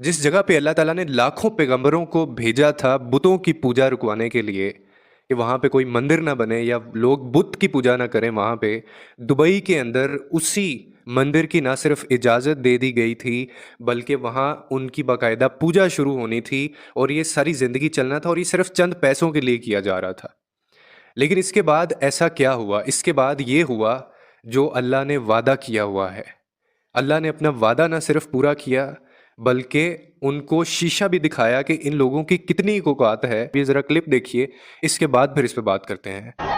जिस जगह पे अल्लाह ताला ने लाखों पैगंबरों को भेजा था बुतों की पूजा रुकवाने के लिए कि वहाँ पे कोई मंदिर ना बने या लोग बुत की पूजा ना करें वहाँ पे, दुबई के अंदर उसी मंदिर की ना सिर्फ इजाज़त दे दी गई थी, बल्कि वहाँ उनकी बाकायदा पूजा शुरू होनी थी और ये सारी ज़िंदगी चलना था और ये सिर्फ चंद पैसों के लिए किया जा रहा था। लेकिन इसके बाद ऐसा क्या हुआ? इसके बाद ये हुआ जो अल्लाह ने वादा किया हुआ है। अल्लाह ने अपना वादा ना सिर्फ पूरा किया, बल्कि उनको शीशा भी दिखाया कि इन लोगों की कितनी औकात है। ये ज़रा क्लिप देखिए, इसके बाद फिर इस पे बात करते हैं।